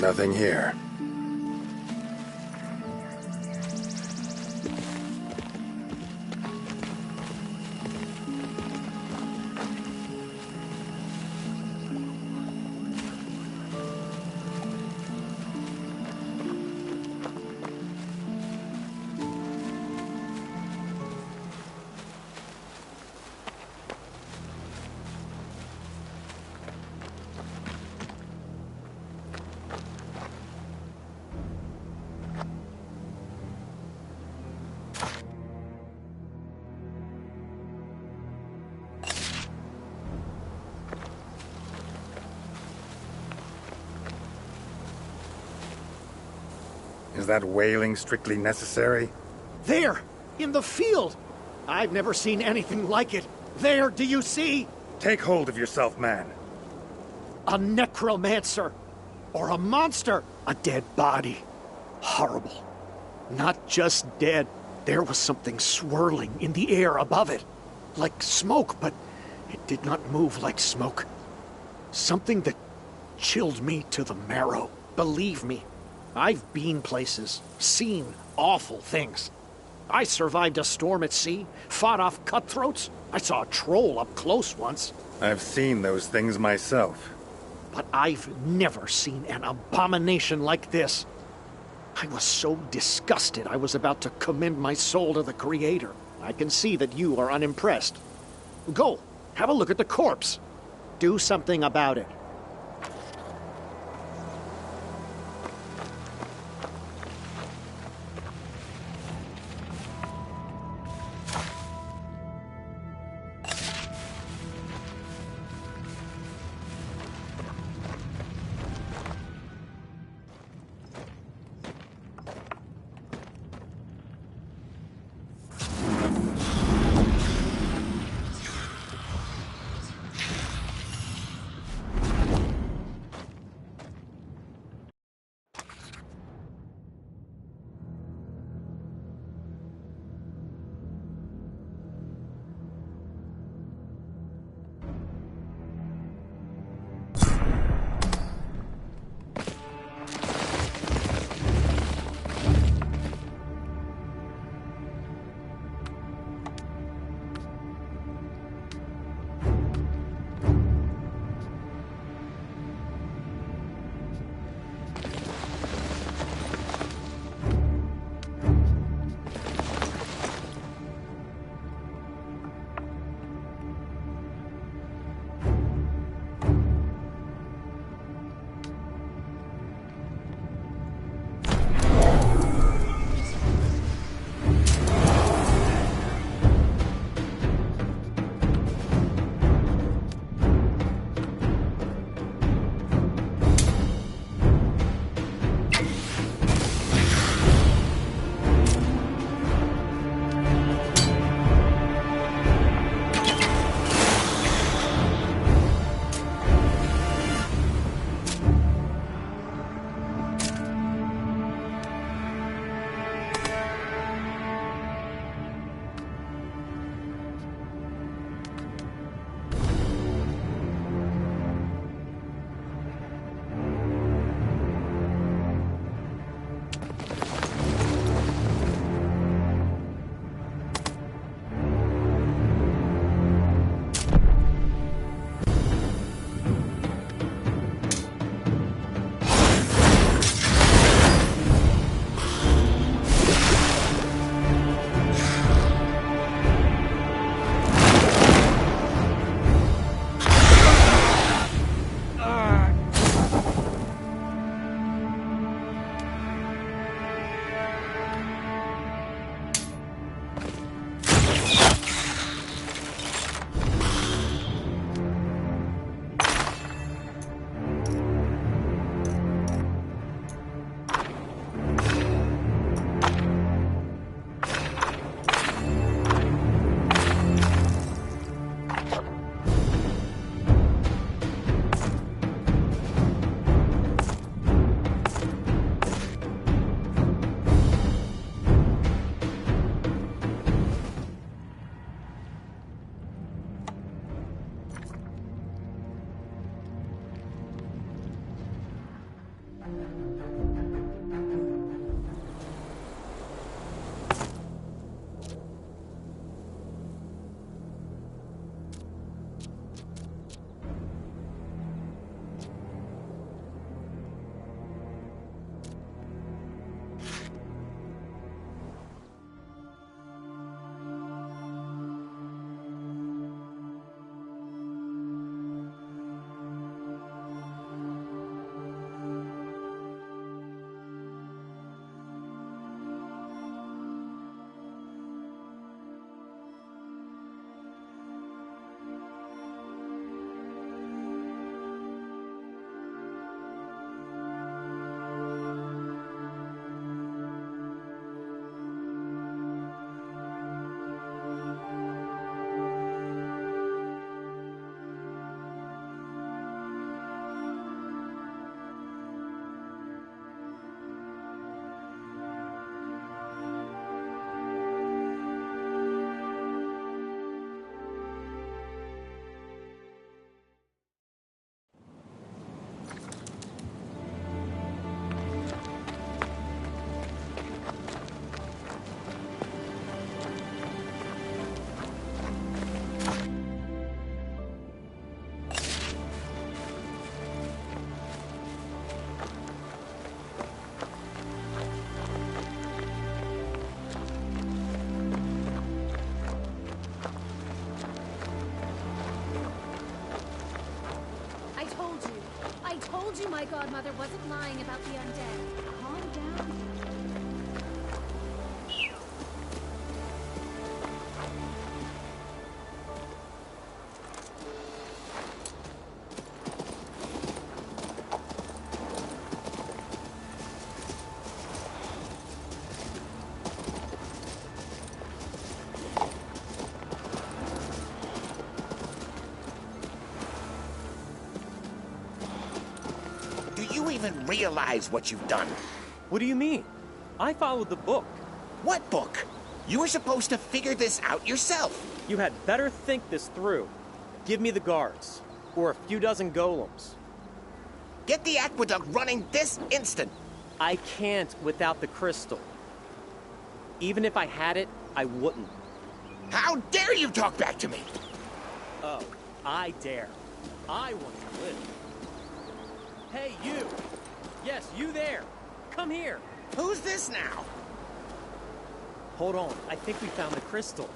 Nothing here. Is that wailing strictly necessary? There! In the field! I've never seen anything like it. There, do you see? Take hold of yourself, man. A necromancer! Or a monster! A dead body. Horrible. Not just dead. There was something swirling in the air above it. Like smoke, but it did not move like smoke. Something that chilled me to the marrow. Believe me. I've been places, seen awful things. I survived a storm at sea, fought off cutthroats. I saw a troll up close once. I've seen those things myself. But I've never seen an abomination like this. I was so disgusted I was about to commend my soul to the Creator. I can see that you are unimpressed. Go, have a look at the corpse. Do something about it. told you my godmother wasn't lying about the undead. Calm down. Do you even realize what you've done? What do you mean? I followed the book. What book? You were supposed to figure this out yourself. You had better think this through. Give me the guards, or a few dozen golems. Get the aqueduct running this instant. I can't without the crystal. Even if I had it, I wouldn't. How dare you talk back to me? Oh, I dare. I want to live. Hey, you! Yes, you there! Come here! Who's this now? Hold on, I think we found the crystal.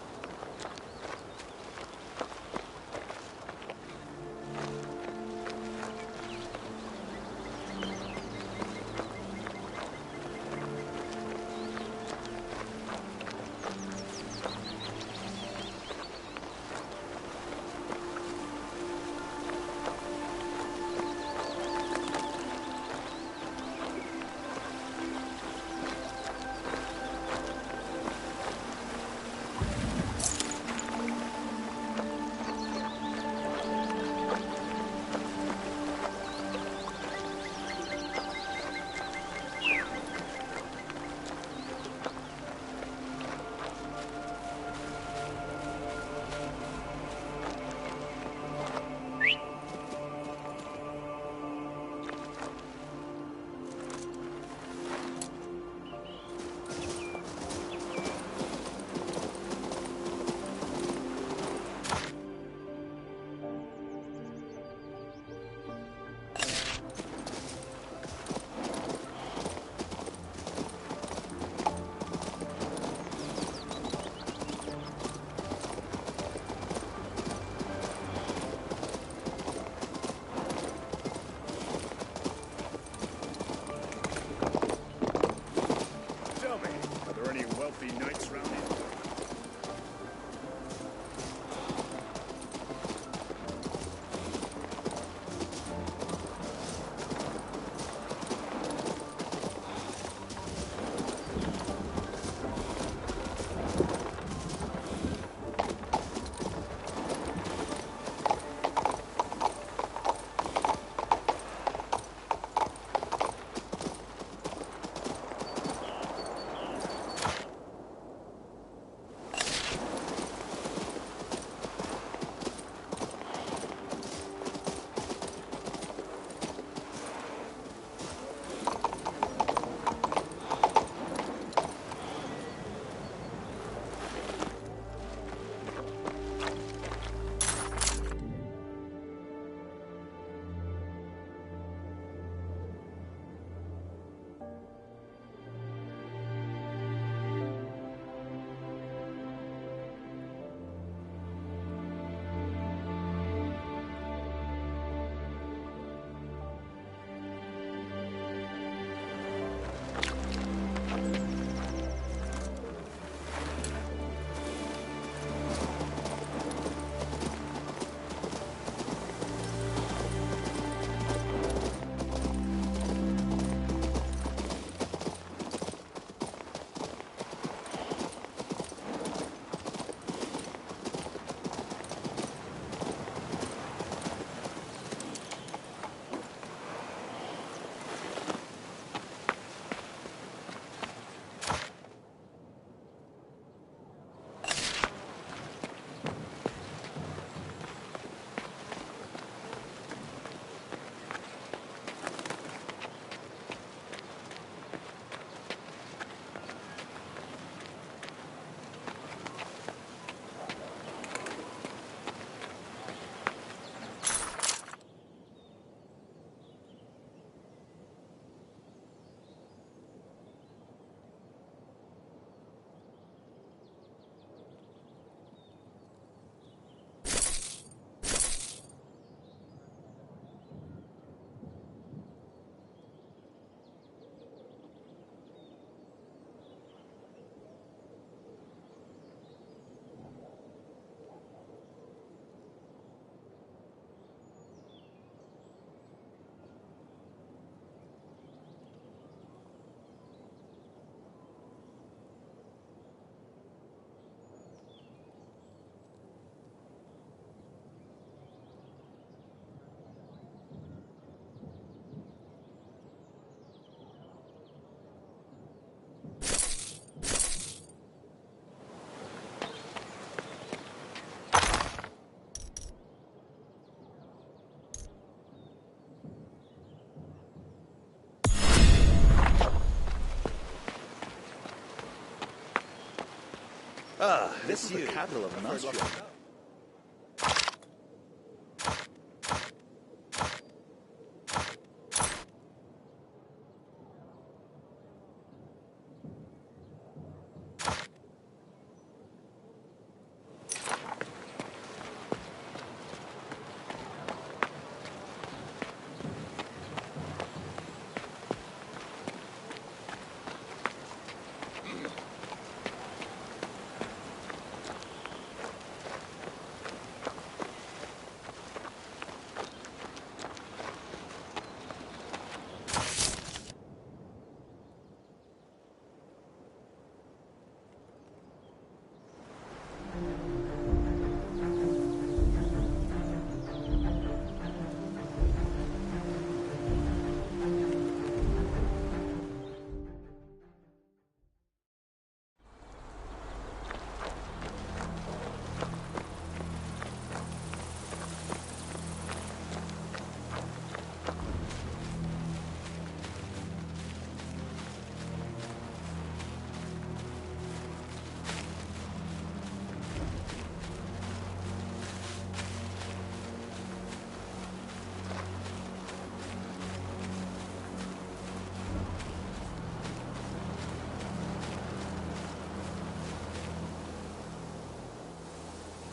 This is the capital of Nostria.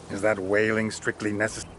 Is that wailing strictly necessary?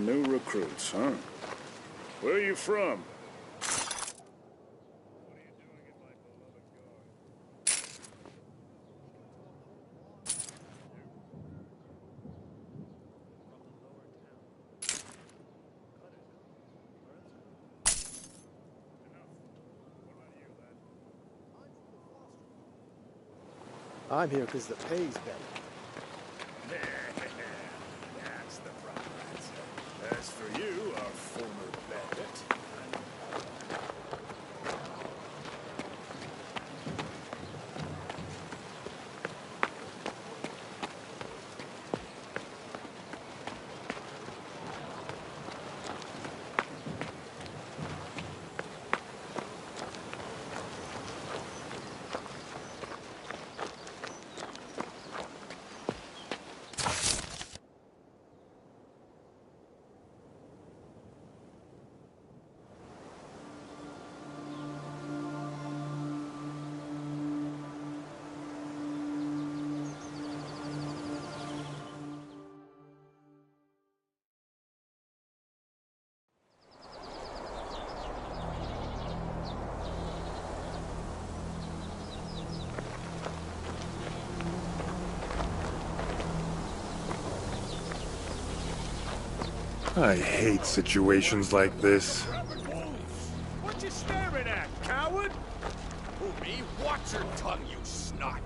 new recruits, huh? Where are you from? I'm here because the pay's better. That's the proper answer. As for you, our former bandit, I hate situations like this. what you staring at, coward? Who, me? Watch your tongue, you snot!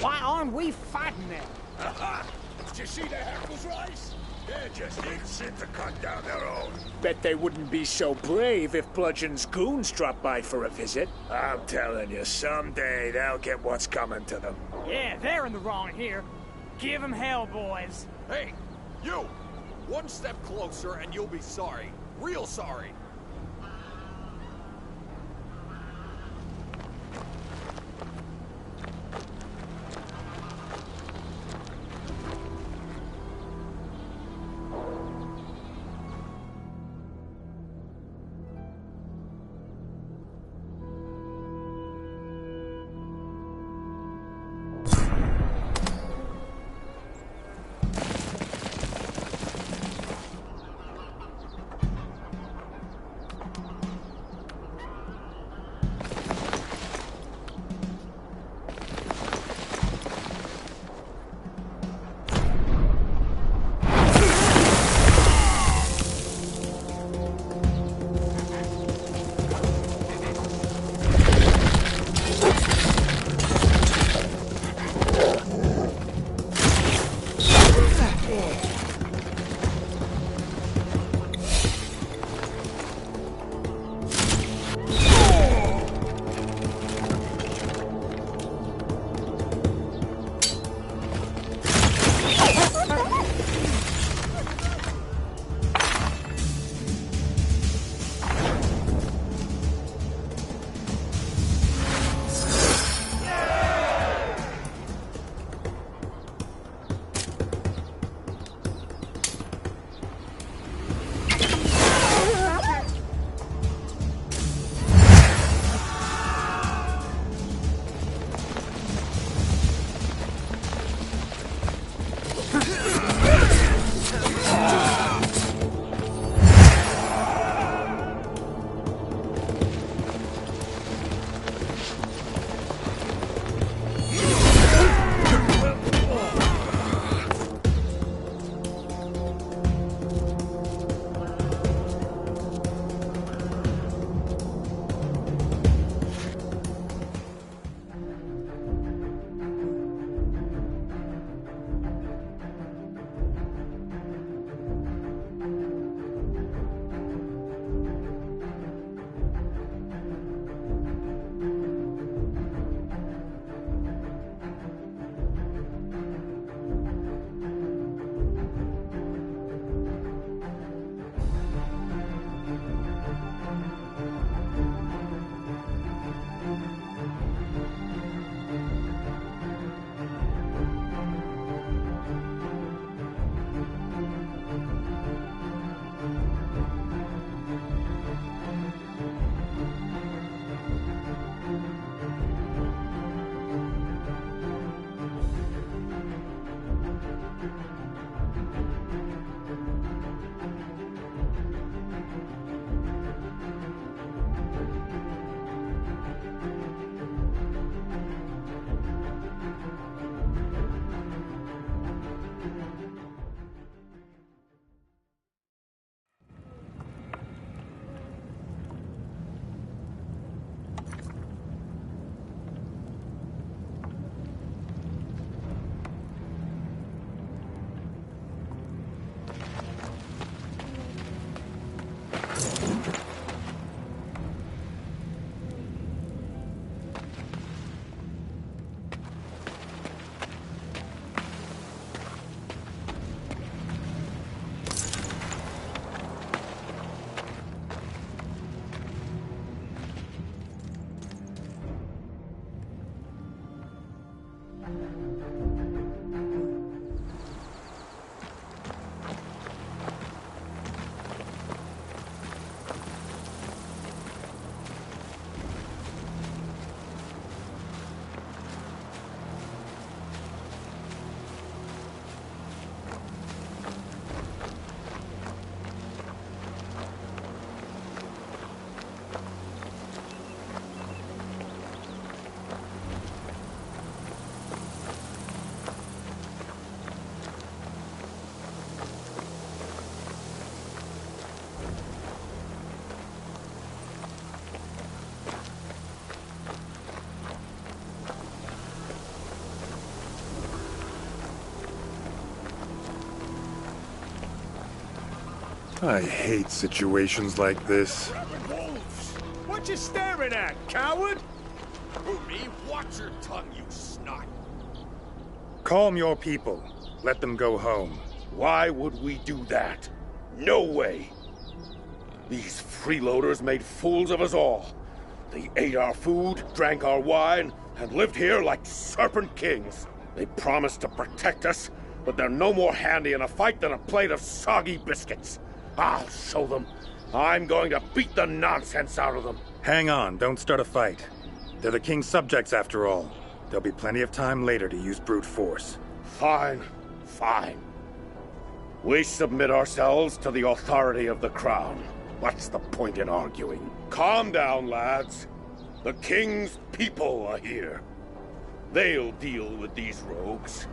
Why aren't we fighting them? Aha! Did you see the Hackles rise? They're just instant to cut down their own. Bet they wouldn't be so brave if Bludgeon's goons dropped by for a visit. I'm telling you, someday they'll get what's coming to them. Yeah, they're in the wrong here. Give them hell, boys. Hey, you! One step closer and you'll be sorry. Real sorry. I hate situations like this. Rabid wolves! What you staring at, coward? Who, me? Watch your tongue, you snot. Calm your people. Let them go home. Why would we do that? No way! These freeloaders made fools of us all. They ate our food, drank our wine, and lived here like serpent kings. They promised to protect us, but they're no more handy in a fight than a plate of soggy biscuits. I'll show them. I'm going to beat the nonsense out of them. Hang on, don't start a fight. They're the king's subjects after all. There'll be plenty of time later to use brute force. Fine, fine. We submit ourselves to the authority of the crown. What's the point in arguing? Calm down, lads. The king's people are here. They'll deal with these rogues.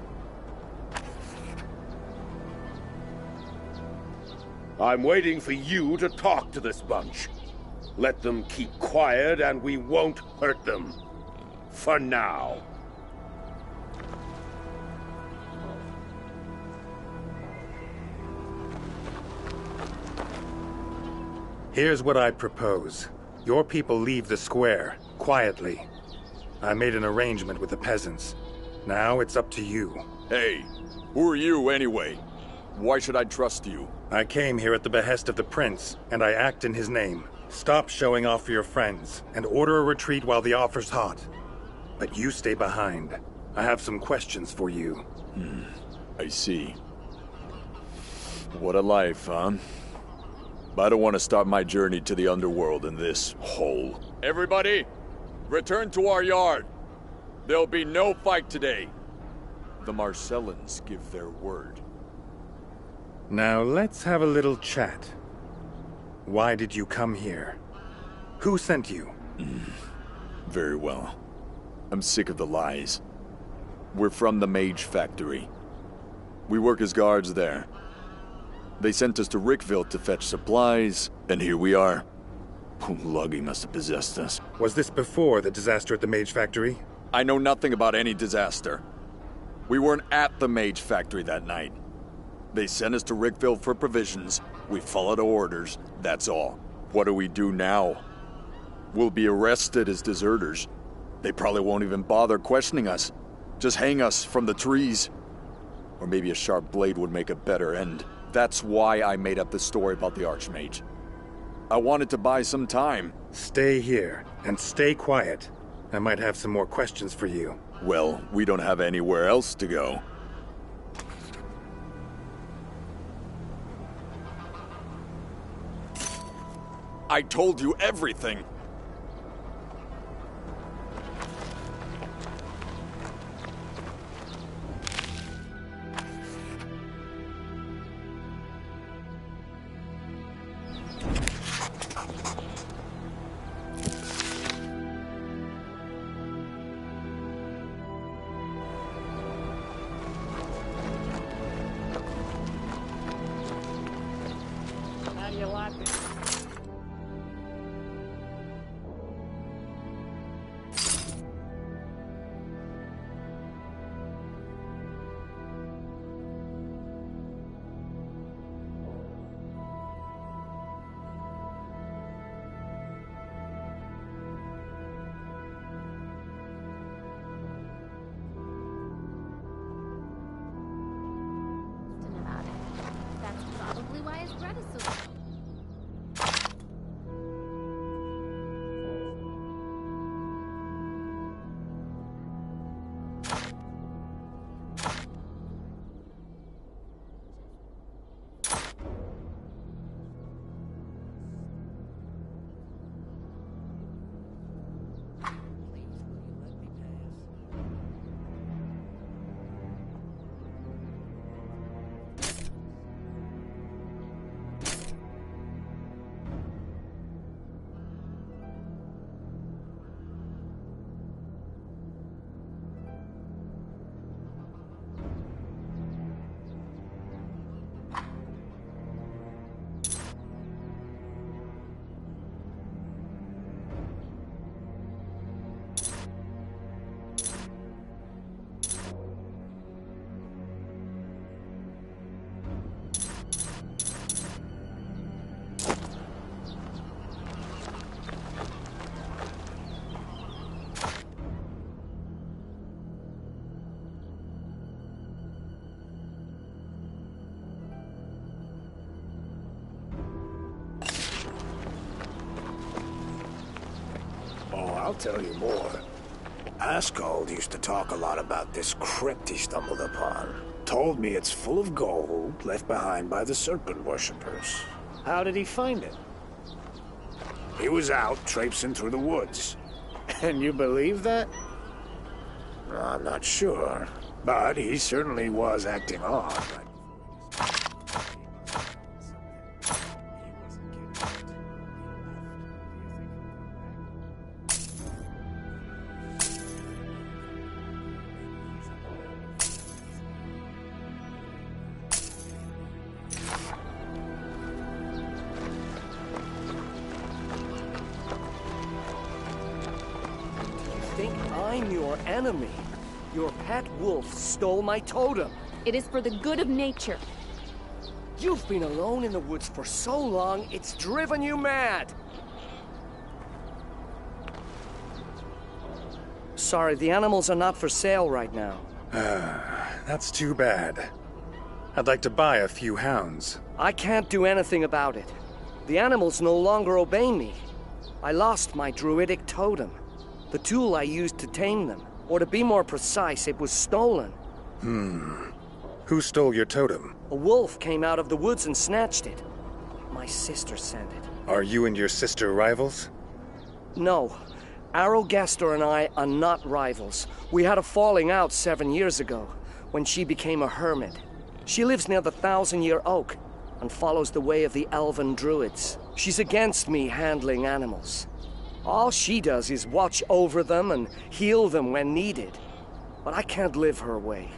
I'm waiting for you to talk to this bunch. Let them keep quiet and we won't hurt them. For now. Here's what I propose. Your people leave the square, quietly. I made an arrangement with the peasants. Now it's up to you. Hey, who are you anyway? Why should I trust you? I came here at the behest of the prince, and I act in his name. Stop showing off for your friends, and order a retreat while the offer's hot. But you stay behind. I have some questions for you. I see. What a life, huh? But I don't want to start my journey to the underworld in this hole. Everybody, return to our yard. There'll be no fight today. The Marcellans give their word. Now let's have a little chat. Why did you come here? Who sent you? Very well. I'm sick of the lies. We're from the Mage Factory. We work as guards there. They sent us to Rickville to fetch supplies, and here we are. Luggy must have possessed us. Was this before the disaster at the Mage Factory? I know nothing about any disaster. We weren't at the Mage Factory that night. They sent us to Rickville for provisions. We followed orders, that's all. What do we do now? We'll be arrested as deserters. They probably won't even bother questioning us. Just hang us from the trees. Or maybe a sharp blade would make a better end. That's why I made up the story about the Archmage. I wanted to buy some time. Stay here, and stay quiet. I might have some more questions for you. Well, we don't have anywhere else to go. I told you everything! How do you like it? About it. That's probably why his bread is so good. I'll tell you more. Askold used to talk a lot about this crypt he stumbled upon. Told me it's full of gold left behind by the serpent worshippers. How did he find it? He was out traipsing through the woods. And you believe that? I'm not sure, but he certainly was acting odd. I'm your enemy. Your pet wolf stole my totem. It is for the good of nature. You've been alone in the woods for so long, it's driven you mad. Sorry, the animals are not for sale right now. That's too bad. I'd like to buy a few hounds. I can't do anything about it. The animals no longer obey me. I lost my druidic totem. The tool I used to tame them. Or to be more precise, it was stolen. Who stole your totem? A wolf came out of the woods and snatched it. My sister sent it. Are you and your sister rivals? No. Arrogaster and I are not rivals. We had a falling out 7 years ago, when she became a hermit. She lives near the Thousand-Year Oak, and follows the way of the elven druids. She's against me handling animals. All she does is watch over them and heal them when needed. But I can't live her way.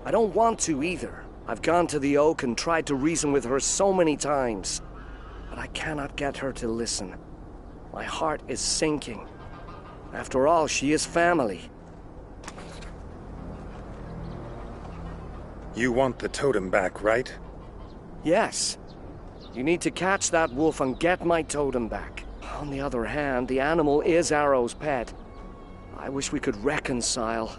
I don't want to either. I've gone to the Oak and tried to reason with her so many times. But I cannot get her to listen. My heart is sinking. After all, she is family. You want the totem back, right? Yes. You need to catch that wolf and get my totem back. On the other hand, the animal is Arrow's pet. I wish we could reconcile.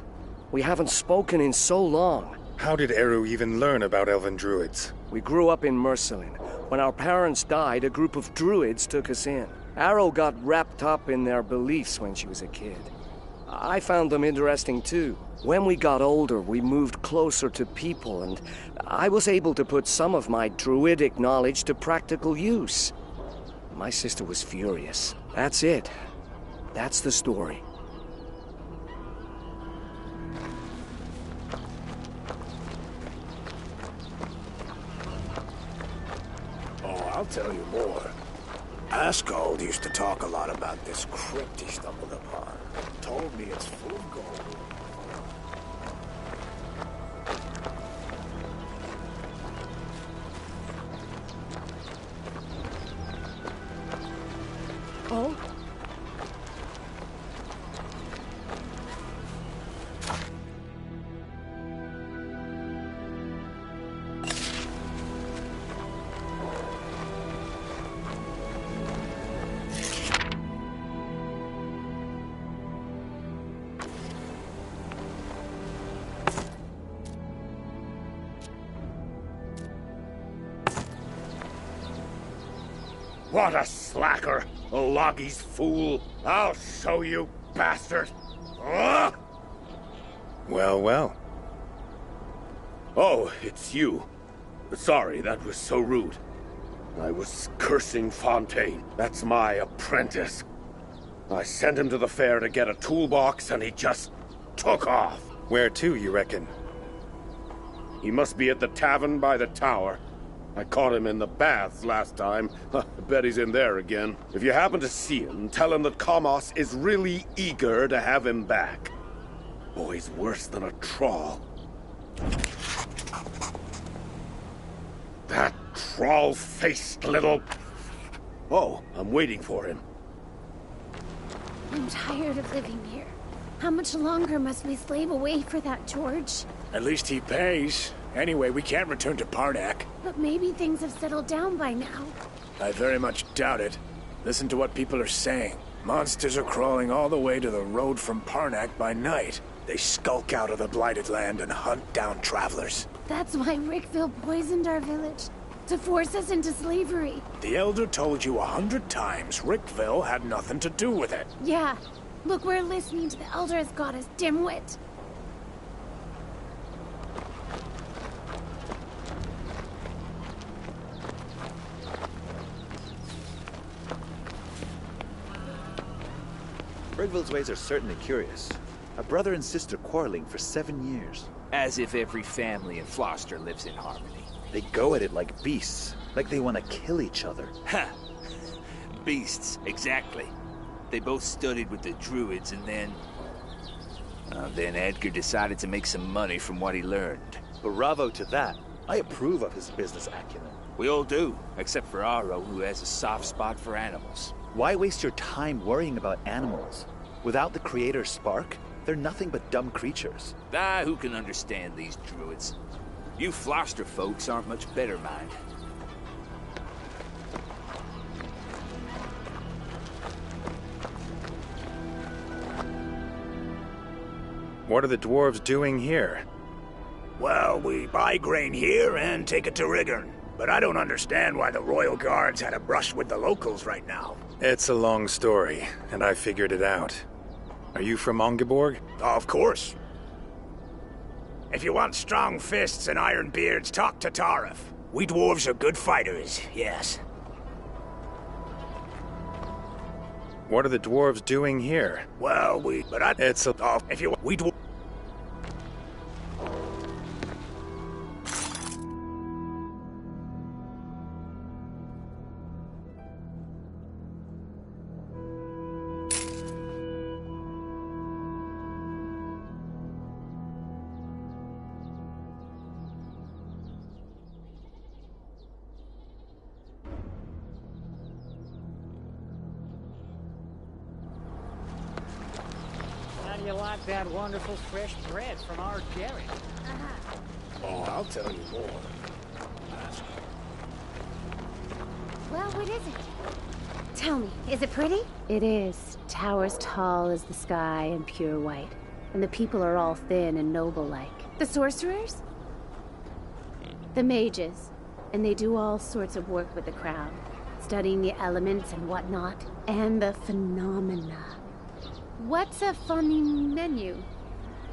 We haven't spoken in so long. How did Arrow even learn about elven druids? We grew up in Mercelin. When our parents died, a group of druids took us in. Arrow got wrapped up in their beliefs when she was a kid. I found them interesting too. When we got older, we moved closer to people, and I was able to put some of my druidic knowledge to practical use. My sister was furious. That's it. That's the story. Oh, I'll tell you more. Askold used to talk a lot about this crypt he stumbled upon. Told me it's full of gold. Oh? What a slacker! A Loggy's fool! I'll show you, bastard! Ah! Well, well. Oh, it's you. Sorry, that was so rude. I was cursing Fontaine. That's my apprentice. I sent him to the fair to get a toolbox, and he just took off. Where to, you reckon? He must be at the tavern by the tower. I caught him in the baths last time. I bet he's in there again. If you happen to see him, tell him that Kamos is really eager to have him back. Boy's worse than a trawl. That trawl-faced little... Oh, I'm waiting for him. I'm tired of living here. How much longer must we slave away for that George? At least he pays. Anyway, we can't return to Parnak. But maybe things have settled down by now. I very much doubt it. Listen to what people are saying. Monsters are crawling all the way to the road from Parnak by night. They skulk out of the Blighted Land and hunt down travelers. That's why Rickville poisoned our village. To force us into slavery. The Elder told you 100 times Rickville had nothing to do with it. Yeah, Look, we're listening to the Elder's goddess, dimwit. Brigville's ways are certainly curious. A brother and sister quarreling for 7 years. As if every family in Floster lives in harmony. They go at it like beasts, like they want to kill each other. Ha! Beasts, exactly. They both studied with the Druids and then Edgar decided to make some money from what he learned. Bravo to that. I approve of his business acumen. We all do, except for Aro, who has a soft spot for animals. Why waste your time worrying about animals? Without the creator's spark, they're nothing but dumb creatures. Who can understand these Druids? You Floster folks aren't much better, mind. What are the dwarves doing here? Well, we buy grain here and take it to Riggern. But I don't understand why the Royal Guards had a brush with the locals right now. It's a long story, and I figured it out. Are you from Ongeborg? Of course. If you want strong fists and iron beards, talk to Tarif. We dwarves are good fighters, yes. What are the dwarves doing here? Well, It's a... if you... We dwarves... How do you like that wonderful fresh bread from our Jerry? Oh, I'll tell you more. Well, what is it? Tell me, is it pretty? It is. Towers tall as the sky and pure white. And the people are all thin and noble-like. The sorcerers? The mages. And they do all sorts of work with the crown. Studying the elements and whatnot. And the phenomena. What's a funny menu?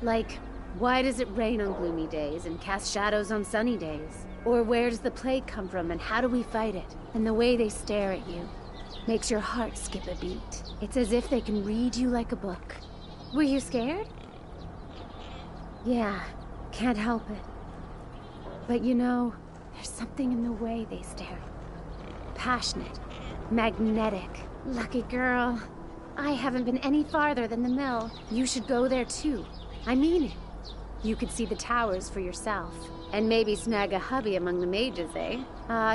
Like, why does it rain on gloomy days and cast shadows on sunny days? Or where does the plague come from and how do we fight it? And the way they stare at you makes your heart skip a beat. It's as if they can read you like a book. Were you scared? Yeah, can't help it. But you know, there's something in the way they stare. Passionate, magnetic. Lucky girl. I haven't been any farther than the mill. You should go there too. I mean it. You could see the towers for yourself. And maybe snag a hubby among the mages, eh?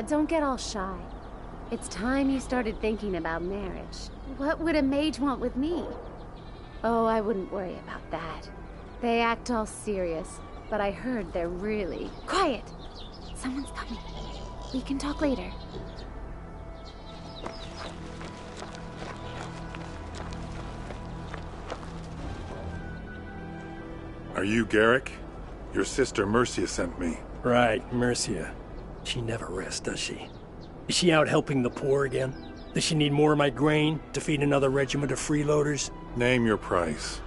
Don't get all shy. It's time you started thinking about marriage. What would a mage want with me? Oh, I wouldn't worry about that. They act all serious, but I heard they're really... Quiet! Someone's coming. We can talk later. Are you Garrick? Your sister Mercia sent me. Right, Mercia. She never rests, does she? Is she out helping the poor again? Does she need more of my grain to feed another regiment of freeloaders? Name your price.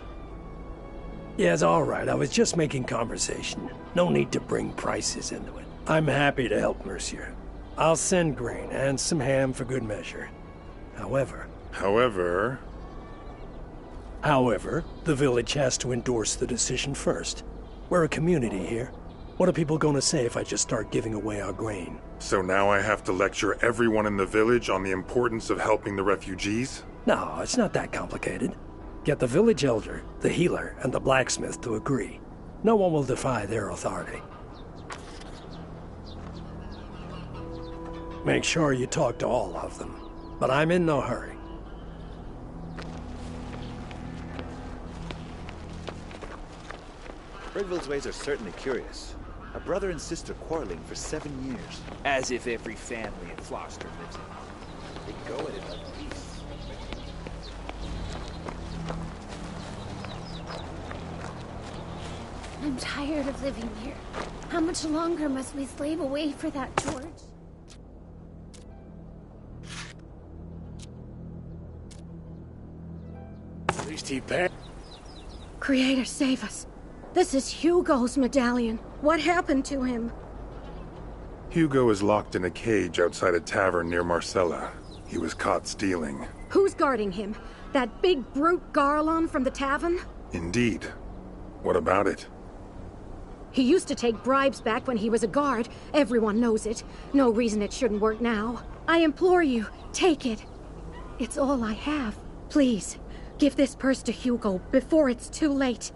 Yes, all right. I was just making conversation. No need to bring prices into it. I'm happy to help Mercia. I'll send grain and some ham for good measure. However, the village has to endorse the decision first. We're a community here. What are people going to say if I just start giving away our grain? So now I have to lecture everyone in the village on the importance of helping the refugees? No, it's not that complicated. Get the village elder, the healer, and the blacksmith to agree. No one will defy their authority. Make sure you talk to all of them. But I'm in no hurry. Brigville's ways are certainly curious. A brother and sister quarreling for 7 years. As if every family in Floster lives in harmony. They go at it like beasts. I'm tired of living here. How much longer must we slave away for that, George? least he paid. Creator, save us. This is Hugo's medallion. What happened to him? Hugo is locked in a cage outside a tavern near Marcella. He was caught stealing. Who's guarding him? That big brute Garlon from the tavern? Indeed. What about it? He used to take bribes back when he was a guard. Everyone knows it. No reason it shouldn't work now. I implore you, take it. It's all I have. Please, give this purse to Hugo before it's too late.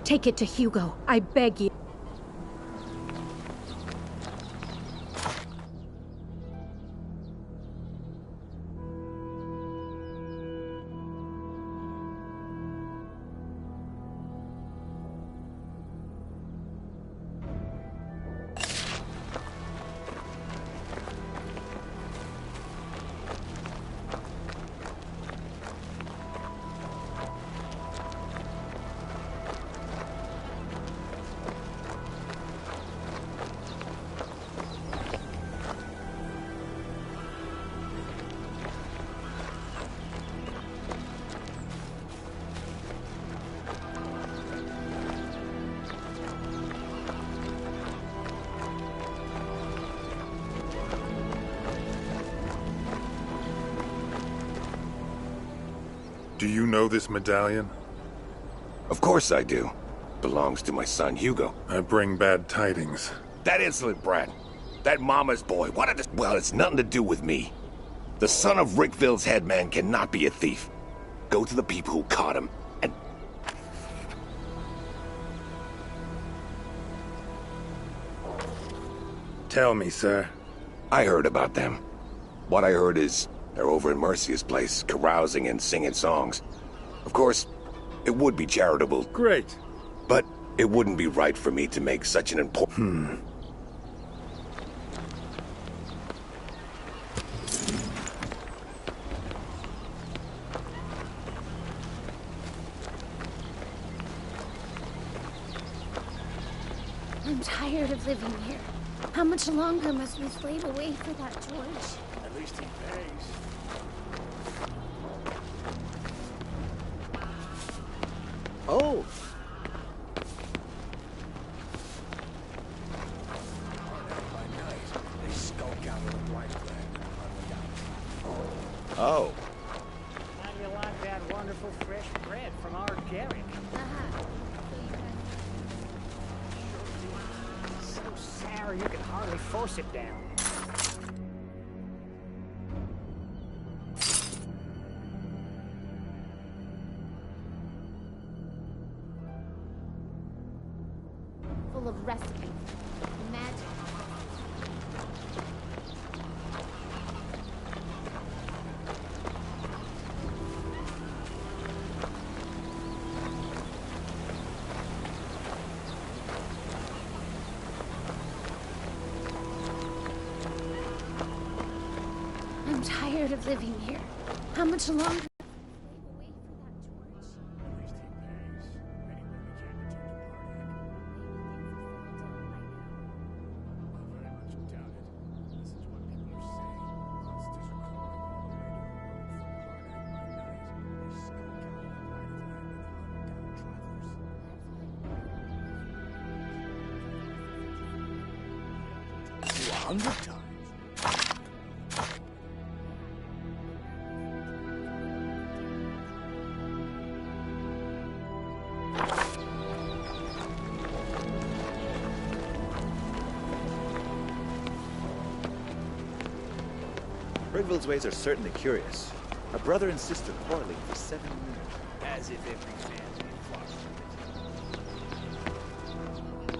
Take it to Hugo, I beg you. Do you know this medallion? Of course I do. Belongs to my son, Hugo. I bring bad tidings. That insolent brat. That mama's boy. What a well, it's nothing to do with me. The son of Rickville's headman cannot be a thief. Go to the people who caught him, and... Tell me, sir. I heard about them. What I heard is they're over in Mercia's place, carousing and singing songs. Of course, it would be charitable. Great. But it wouldn't be right for me to make such an important... I'm tired of living here. How much longer must we slave away for that George? At least he pays. Oh! They skulk out of the blighted land and hunt down. Oh. How do you like that wonderful fresh bread from our Garrick? So sour you can hardly force it down. Full of recipes, magic. I'm tired of living here. How much longer? To 100 times. Rickville's ways are certainly curious. A brother and sister quarreling for 7 years. As if every family flocks to it.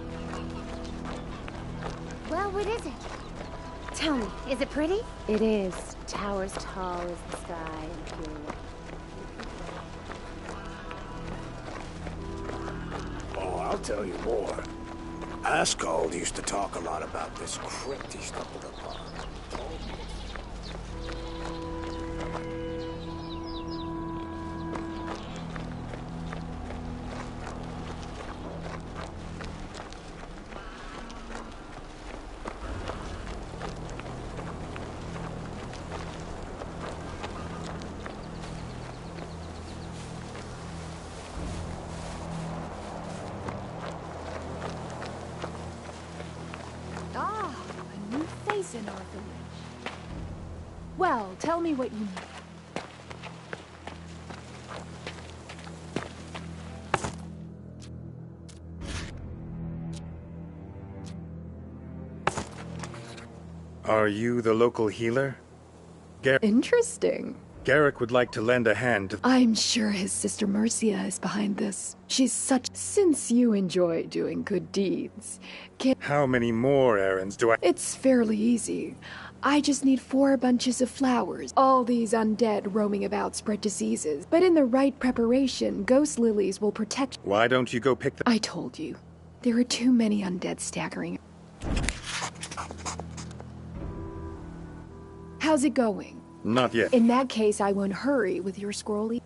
Well, what is it? Tell me, is it pretty? It is. Towers tall as the sky and pure white. Oh, I'll tell you more. Ascald used to talk a lot about this crypt he stumbled upon. new face in our village. Well, tell me what you need. Are you the local healer? Interesting. Garrick would like to lend a hand to... I'm sure his sister Mercia is behind this. She's such... Since you enjoy doing good deeds, How many more errands do I... It's fairly easy. I just need 4 bunches of flowers. All these undead roaming about spread diseases. But in the right preparation, ghost lilies will protect... Why don't you go pick them? I told you. There are too many undead staggering. How's it going? Not yet. In that case, I won't hurry with your scrolly.